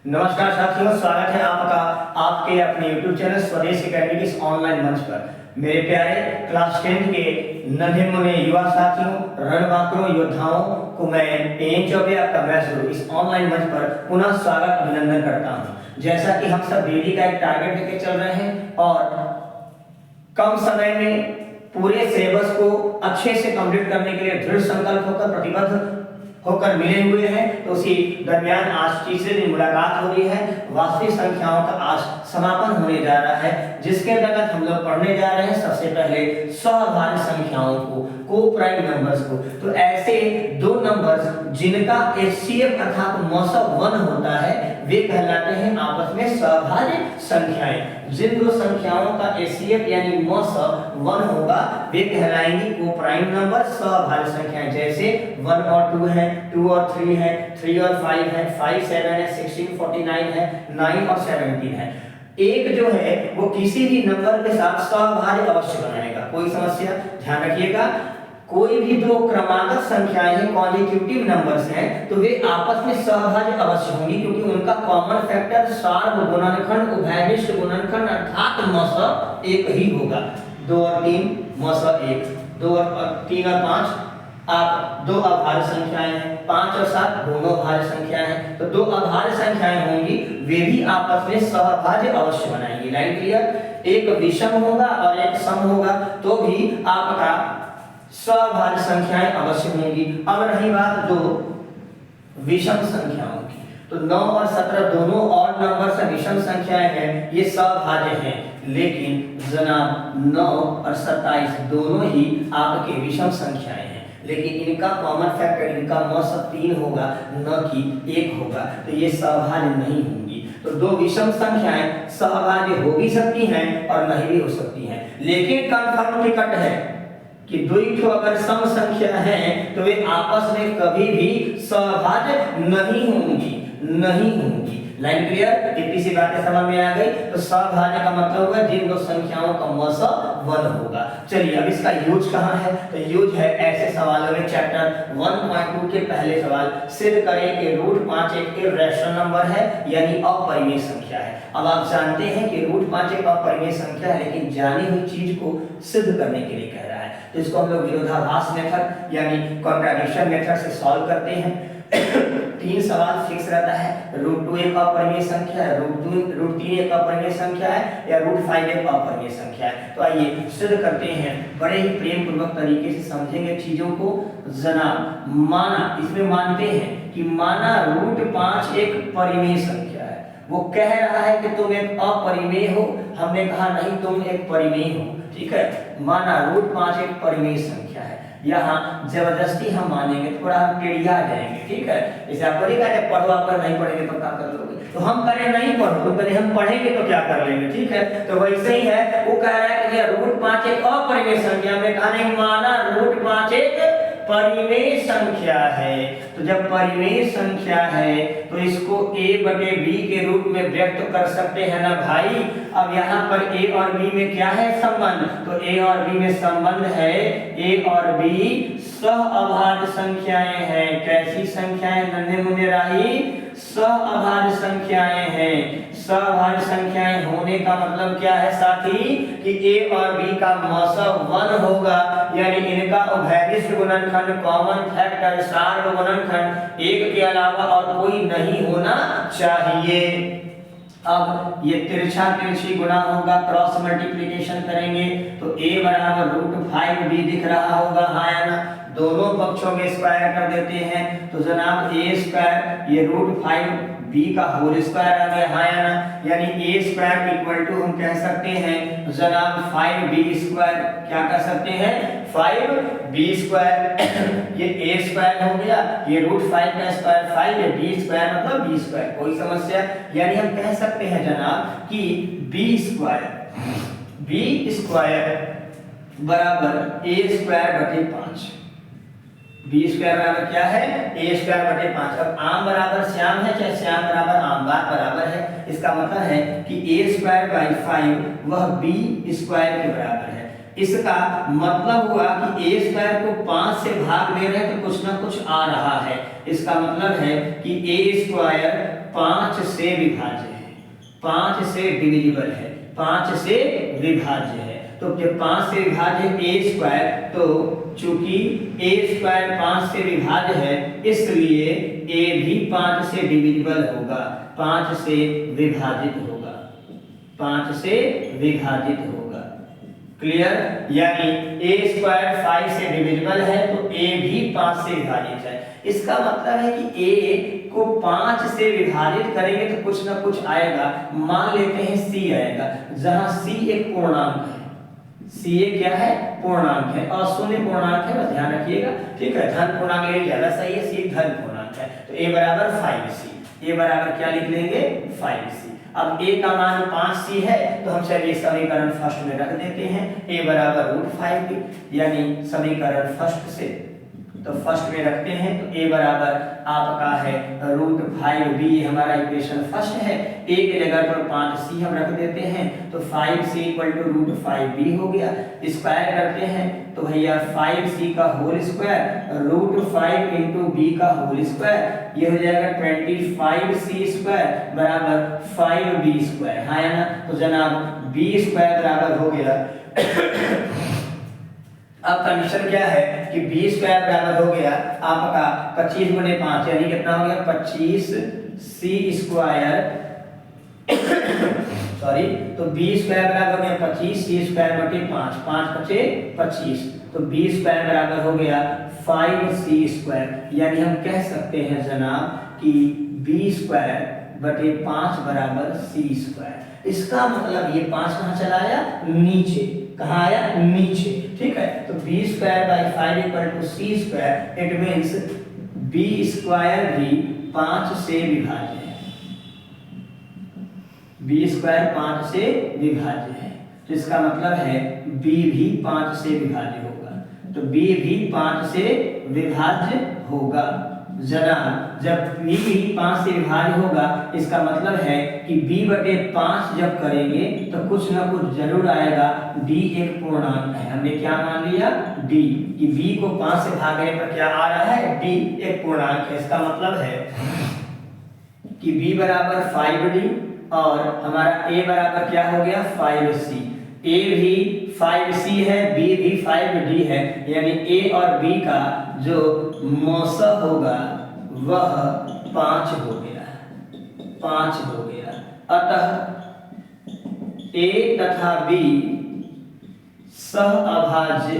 नमस्कार साथियों, स्वागत है आपका आपके अपने YouTube चैनल स्वदेश एकेडमी के इस ऑनलाइन मंच पर। मेरे प्यारे क्लास 10 के नन्हे मुन्ने युवा साथियों, रणबांकुरों योद्धाओं को मैं एन चौबे आपका मैसूर इस ऑनलाइन मंच पर पुनः स्वागत अभिनंदन करता हूं। जैसा कि हम सब डेली का एक टारगेट लेके चल रहे हैं और कम समय में पूरे सिलेबस को अच्छे से कंप्लीट करने के लिए दृढ़ संकल्प होकर प्रतिबद्ध होकर मिले हुए हैं, तो उसी दरमियान आज तीसरे दिन मुलाकात हो रही है। वास्तविक संख्याओं का आज समापन होने जा रहा है, जिसके अंतर्गत हम लोग पढ़ने जा रहे हैं सबसे पहले सहभाज्य संख्याओं को, को-प्राइम नंबर्स को। तो ऐसे दो नंबर्स जिनका एचसीएफ अर्थात मौसम 1 होता है वे कहलाते हैं आपस में सहभाज्य संख्याएं। जिन दो संख्याओं का एचसीएफ यानी मौसम 1 होगा वे कहलाएंगी को-प्राइम नंबर सहभाज्य संख्याएं। जैसे 1 और 2 है, 2 और 3 है, 3 और 5 है, 5 7 है, 16 49 है, 9 और 17 है। एक जो है वो किसी भी नंबर के साथ सहभाज्य अवश्य बनाएगा, कोई समस्या ध्यान रखिएगा। कोई भी दो क्रमागत संख्याएं हैं, कॉन्जिक्यूटिव नंबर्स हैं, तो वे आपस में सहभाज्य अवश्य होंगी, क्योंकि उनका कॉमन फैक्टर सार्व गुणनखंड उभयनिष्ठ गुणनखंड अर्थात मौसम एक ही होगा। 2 और 3 मौसम 1, 2 और 3 और 5 आप दो अभाज्य संख्याएं हैं, 5 और 7 दोनों भाज्य संख्याएं हैं, तो दो अभाज्य संख्याएं होंगी, वे भी आपस में सहभाज्य अवश्य बनाएंगी। Line clear? एक विषम होगा और एक सम होगा तो भी आपका सहभाज्य संख्याएं अवश्य होंगी। अब रही बात दो विषम संख्याओं की, तो 9 और 17 दोनों ऑड नंबर से विषम संख्याएं हैं, ये सहभाज्य हैं, लेकिन जनाब 9 और 27 दोनों ही आपके विषम संख्याएं हैं, लेकिन इनका कॉमन फैक्टर इनका मौसम 3 होगा न कि 1 होगा, तो ये सहभाज्य नहीं होंगी। तो दो विषम संख्याएं सहभाज्य हो भी सकती हैं और नहीं भी हो सकती हैं, लेकिन कंफर्म टिकट है कि दो अगर सम संख्या है तो वे आपस में कभी भी सहभाज्य नहीं होंगी। Line clear? इतनी सी बातें समझ में आ गई। तो सहभाज्य का मतलब होगा जिन दो संख्याओं का मौसम 1 होगा। चलिए अब इसका यूज कहाँ है? तो यूज है ऐसे सवालों में चैप्टर 1.2 के पहले सवाल, सिद्ध करें कि √5 एक इर्रेशनल नंबर है यानी अपरिमेय संख्या है। अब आप जानते हैं कि √5 एक अपरिमेय संख्या है, लेकिन जानी हुई चीज को सिद्ध करने के लिए कह रहा है, तो इसको हम लोग विरोधाभास मेथड यानी कॉन्ट्राडिक्शन मेथड से सॉल्व करते हैं। 3 सवाल फिक्स रहता है, √2 एक अपरिमेय संख्या है, √3 एक अपरिमेय संख्या है या √5 एक अपरिमेय संख्या है। तो आइए सिद्ध करते हैं, बड़े ही प्रेम पूर्वक तरीके से समझेंगे चीजों को। जनाब माना, इसमें मानते हैं कि माना √5 एक परिमेय संख्या है, वो कह रहा है कि तुम एक अपरिमेय हो, हमने कहा नहीं तुम एक परिमेय हो, ठीक है। माना √5 एक परिमेय संख्या है, यहाँ जबरदस्ती हम मानेंगे, थोड़ा हम टेढ़िया जाएंगे, ठीक है। जैसे आप पढ़ेगा जब पढ़ो, आप नहीं पढ़ेंगे तो क्या कर लोगे, तो हम करें नहीं पढ़ो, तो करें हम पढ़ेंगे तो क्या कर लेंगे, ठीक है। तो वैसे ही है, वो कह रहा है कि √5 एक अपरिमेय संख्या, हमने कहा नहीं माना √5 एक परिमेय संख्या है। तो जब परिमेय संख्या है तो इसको a/b के रूप में व्यक्त कर सकते हैं ना भाई। अब यहाँ पर a और b में क्या है संबंध? तो a और b में संबंध है, a और b सहअभाज्य संख्याएं हैं। कैसी संख्याएं नन्हे मुन्ने राही? सहअभाज्य संख्याएं हैं। सहअभाज्य संख्याएं होने का मतलब क्या है साथी? कि a और b का मौसम 1 होगा, यानी इनका उभयनिष्ठ गुणनखंड कॉमन फैक्टर सार्व गुणनखंड 1 के अलावा और कोई नहीं होना चाहिए। अब ये तिरछा तिरछी गुणा होगा, क्रॉस मल्टीप्लिकेशन करेंगे तो a बराबर √5b दिख रहा होगा, हाँ या ना? दोनों पक्षों में स्क्वायर कर देते हैं तो जनाब a² ये √5b का होल स्क्वायर आ गया, हाँ या ना? यानी a² इक्वल टू हम कह सकते हैं जनाब 5b²। क्या कर सकते हैं? 5b²। ये a² हो गया, ये √5 का स्क्वायर 5 है, b² मतलब b²। कोई समस्या? यानी हम कह सकते हैं जनाब कि b² बराबर a²/5। b² बराबर क्या है? a²/5। अब आम बराबर श्याम है, चाहे श्याम बराबर आम, बात बराबर है। इसका मतलब है कि a²/5 वह b² के बराबर है। इसका मतलब हुआ कि a स्क्वायर को 5 से भाग दे रहे हैं तो कुछ ना कुछ आ रहा है। इसका मतलब है कि a स्क्वायर 5 से विभाज्य है, 5 से डिविजिबल है, 5 से विभाज्य है। तो जब 5 से विभाज्य a स्क्वायर, तो चूंकि a स्क्वायर 5 से विभाज्य है इसलिए a भी 5 से डिविजिबल होगा, 5 से विभाजित होगा, 5 से विभाजित होगा। क्लियर? यानी a स्क्वायर 5 से डिविजिबल है तो a भी 5 से विभाजित है। इसका मतलब है कि a को 5 से विभाजित करेंगे तो कुछ ना कुछ आएगा। मान लेते हैं c आएगा, जहां c एक पूर्णांक है, c एक क्या है? पूर्णांक है, और शून्य पूर्णांक है, बस ध्यान रखिएगा। ठीक है, धन पूर्णांक लेके ज्यादा सही है, c धन पूर्णांक है। तो a बराबर 5c, a बराबर क्या लिख लेंगे? 5c। अब a का मान 5c है तो हम चलिए समीकरण फर्स्ट में रख देते हैं, a बराबर √5b, यानी समीकरण फर्स्ट से तो फर्स्ट में रखते हैं तो a बराबर आपका है √5b, हमारा इक्वेशन फर्स्ट है। a की जगह पर 5c हम रख देते हैं तो 5c = √5b हो गया। स्क्वायर करते हैं तो भैया 5c का होल स्क्वायर √5 × b का होल स्क्वायर, ये हो जाएगा 25c स्क्वायर बराबर 5b स्क्वायर। हाँ या ना? तो जनाब b स्क्वायर बराबर हो गया अब कंडीशन क्या है कि b स्क्वायर बराबर हो गया आपका 25 × 5, यानी कितना हो गया? 25c स्क्वायर सॉरी, तो b स्क्वायर बराबर हो गया 25c स्क्वायर बटे 5, 5 × 5 = 25, तो b स्क्वायर बराबर हो गया 5c स्क्वायर। यानी हम कह सकते हैं जनाब कि b स्क्वायर बटे 5 बराबर c स्क्वायर। इसका मतलब ये 5 कहाँ चला आया? नीचे। कहाँ आया? नीचे। ठीक है, तो b square by 5 = c square, it means b square भी 5 से विभाज्य है, b स्क्वायर 5 से विभाज्य है, तो इसका मतलब है b भी 5 से विभाज्य होगा। तो b भी 5 से विभाज्य होगा। जरा जब b भी 5 से विभाज्य होगा इसका मतलब है कि b बटे 5 जब करेंगे तो कुछ ना कुछ जरूर आएगा। d एक पूर्णांक है, हमने क्या मान लिया? d, कि b को 5 से भागने पर क्या आ रहा है? d एक पूर्णांक है। इसका मतलब है कि b बराबर 5d और हमारा a बराबर क्या हो गया? 5c। a भी 5c है, b भी 5d है, यानी a और b का जो मौसा होगा वह 5 हो गया, 5 हो गया। अतः a तथा b सहअभाज्य,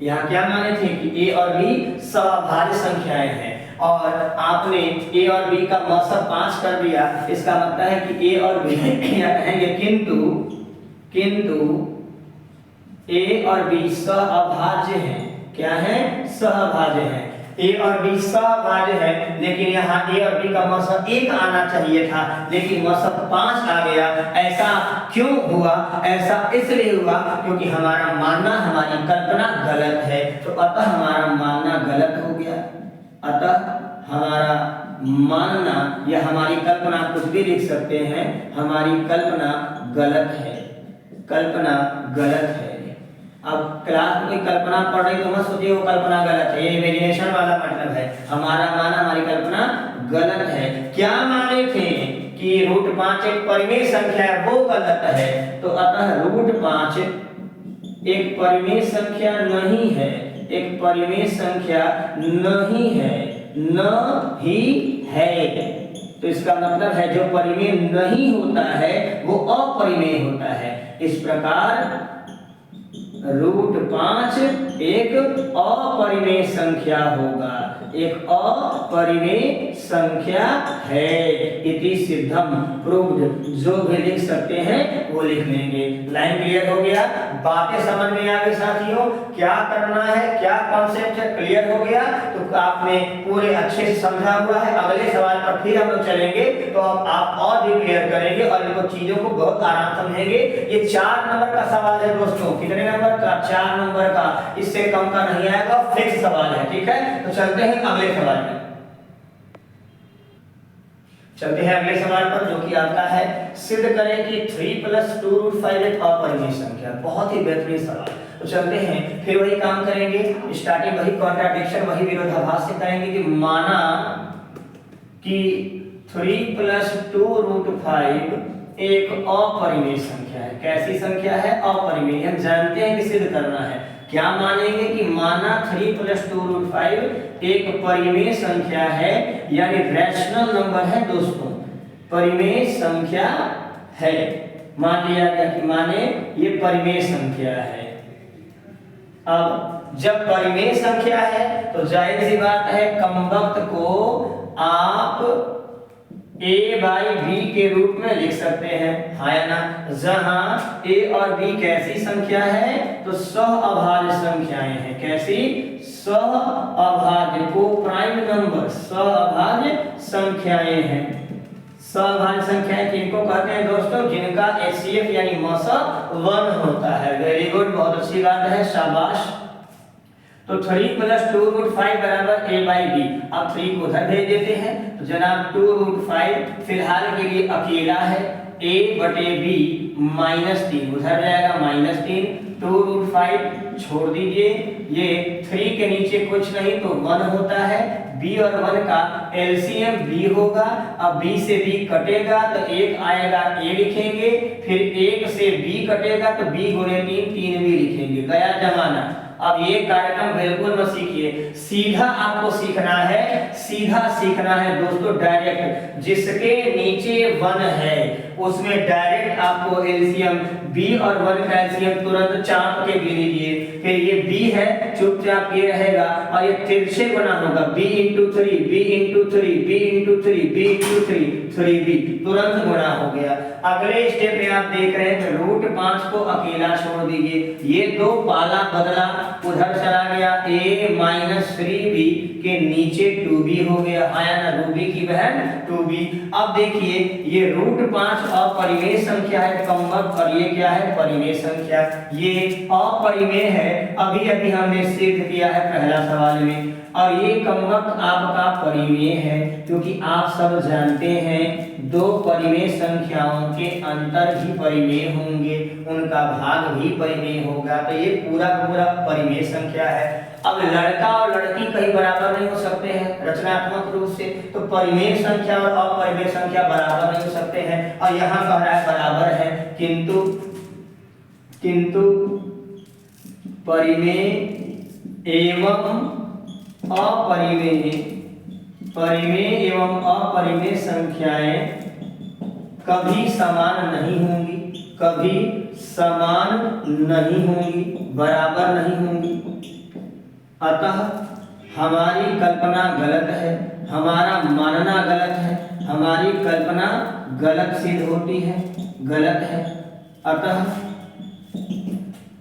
यहाँ क्या माने थे कि a और b सहअभाज्य संख्याएं हैं, और आपने a और b का मौसा 5 कर दिया। इसका मतलब है कि a और b क्या कहेंगे? किंतु a और b सहअभाज्य हैं। क्या है? सहअभाज्य हैं। a और b सहअभाज्य है, लेकिन यहाँ a और b का मौसा 1 आना चाहिए था, लेकिन मौसा 5 आ गया। ऐसा क्यों हुआ? ऐसा इसलिए हुआ क्योंकि हमारा मानना, हमारी कल्पना गलत है। तो अतः हमारा मानना गलत हो गया, अतः हमारा मानना या हमारी कल्पना, कुछ भी लिख सकते हैं, हमारी कल्पना गलत है, कल्पना गलत है। अब क्लास में कोई कल्पना पढ़ रही तो मत सोचिए वो कल्पना गलत है, ये इमेजिनेशन वाला मतलब है। हमारा माना, हमारी कल्पना गलत है। क्या माने थे कि √5 एक परिमेय संख्या है, वो गलत है। तो अतः √5 एक परिमेय संख्या नहीं है, एक परिमेय संख्या नहीं है, न ही है। तो इसका मतलब है जो परिमेय नहीं होता है वो अपरिमेय होता है। इस प्रकार √5 एक अपरिमेय संख्या होगा, एक अपरिमेय संख्या है। इति सिद्धम, प्रूव्ड, जो भी लिख सकते हैं वो लिख लेंगे। लाइन क्लियर हो गया? बातें समझ में आ गई साथियों? क्या करना है, क्या कॉन्सेप्ट है, क्लियर हो गया? तो आपने पूरे अच्छे से समझा हुआ है। अगले सवाल पर फिर हम लोग चलेंगे तो आप और भी क्लियर करेंगे और इनको चीजों को बहुत आराम समझेंगे। ये 4 नंबर का सवाल है दोस्तों। कितने नंबर का? 4 नंबर का, इससे कम का नहीं आएगा, फिक्स सवाल है। ठीक है, तो चलते हैं अगले सवाल में। चलते हैं अगले सवाल पर, जो कि आपका है सिद्ध करें कि 3 + 2√5 एक अपरिमेय संख्या। बहुत ही बेहतरीन सवाल। तो चलते हैं, फिर वही काम करेंगे, स्टार्टिंग वही कॉन्ट्राडिक्शन, वही विरोधाभास से करेंगे कि माना कि 3 प्लस 2√5 एक अपरिमेय संख्या है। कैसी संख्या है? अपरिमेय। हम जानते हैं कि सिद्ध करना है। क्या मानेंगे कि माना 3 प्लस 2√5 एक परिमेय संख्या है, यानी रैशनल नंबर है दोस्तों, परिमेय संख्या है। मान लिया गया कि माने ये परिमेय संख्या है। अब जब परिमेय संख्या है तो जाहिर सी बात है कमबख्त को आप a बाई b के रूप में लिख सकते हैं, हाँ या ना। जहां a और b कैसी संख्या है? तो सहअभाज्य संख्याएं हैं। कैसी? सहअभाज्य, को प्राइम नंबर, सहअभाज्य संख्याएं हैं। सहअभाज्य संख्याएं किनको कहते हैं दोस्तों? जिनका HCF यानी मौसक 1 होता है। वेरी गुड, बहुत अच्छी बात है, शाबाश। तो 3 प्लस 2√5 बराबर a बाई b। अब 3 को उधर भेज देते हैं तो जनाब 2√5 फिलहाल के लिए अकेला है, a बटे b -3 उधर जाएगा -3, 2√5 छोड़ दीजिए, ये 3 के नीचे कुछ नहीं तो 1 होता है। b और 1 का एलसीएम b होगा। अब b से b कटेगा तो 1 आएगा, a लिखेंगे, फिर 1 से b कटेगा तो b गुणे 3, 3 भी लिखेंगे। गया जमाना। अब ये कार्यक्रम बिल्कुल मत सीखिए, सीधा आपको सीखना है, सीधा सीखना है दोस्तों, डायरेक्ट। जिसके नीचे 1 है उसमें डायरेक्ट आपको एलसीएम b और 1 का एलसीएम तुरंत चाप के गिन लीजिए। फिर ये b है, चुपचाप ये रहेगा और ये तिरछे गुना होगा, b into 3, b into 3, b into 3, b into 3, 3b तुरंत गुना हो गया। अगले स्टेप में आप देख रहे हैं तो √5 को अकेला छोड़ दीजिए, ये 2 पाला बदला, उधर चला गया, a - 3b के नीचे 2b हो गया, आया ना, रूबी की बहन 2b। अब देखिए ये √5 अपरिमेय संख्या है कमबख्त, और ये क्या है? परिमेय संख्या। ये अपरिमेय है, अभी अभी हमने सिद्ध किया है पहला सवाल में, और ये कमबख्त आपका परिमेय है, क्योंकि आप सब जानते हैं दो परिमेय संख्याओं के अंतर भी परिमेय होंगे, उनका भाग भी परिमेय होगा, तो ये पूरा पूरा परिमेय संख्या है। अब लड़का और लड़की कहीं बराबर नहीं हो सकते हैं रचनात्मक रूप से, तो परिमेय संख्या और अपरिमेय संख्या बराबर नहीं हो सकते हैं, और यहाँ कह रहा है बराबर है, किंतु परिमेय एवं अपरिमेय, परिमेय एवं अपरिमेय संख्याएं कभी समान नहीं होंगी, कभी समान नहीं होंगी, बराबर नहीं होंगी। अतः हमारी कल्पना गलत है, हमारा मानना गलत है, हमारी कल्पना गलत सिद्ध होती है, गलत है। अतः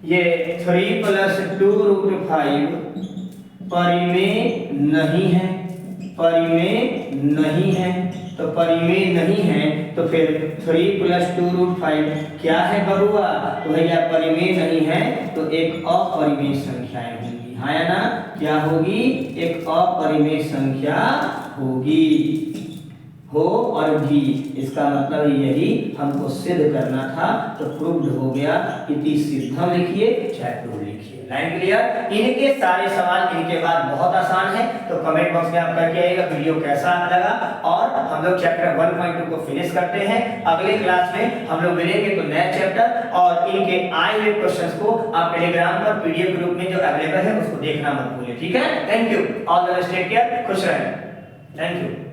ये 3 प्लस 2√5 परिमेय नहीं है, परिमेय नहीं है। तो परिमेय नहीं है तो फिर 3 प्लस 2√5 क्या है बबुआ? तो भैया परिमेय नहीं है तो एक अपरिमेय संख्याएं होंगी, हाँ या ना? क्या होगी? एक अपरिमेय संख्या होगी, हो और भी, इसका मतलब यही हमको सिद्ध करना था, तो प्रूव्ड हो गया। इति सिद्धम लिखिए चाहे प्रूव लिखिए। Line clear? इनके सारे सवाल इनके बाद बहुत आसान है, तो कमेंट बॉक्स में आप करके आइएगा वीडियो कैसा लगा। और हम लोग चैप्टर 1.2 को फिनिश करते हैं। अगले क्लास में हम लोग मिलेंगे तो नया चैप्टर और इनके आए हुए क्वेश्चंस को आप टेलीग्राम पर पीडीएफ ग्रुप में जो अवेलेबल है उसको देखना मत भूलिए, ठीक है? Thank you, all the best, take care, खुश रहें, थैंक यू।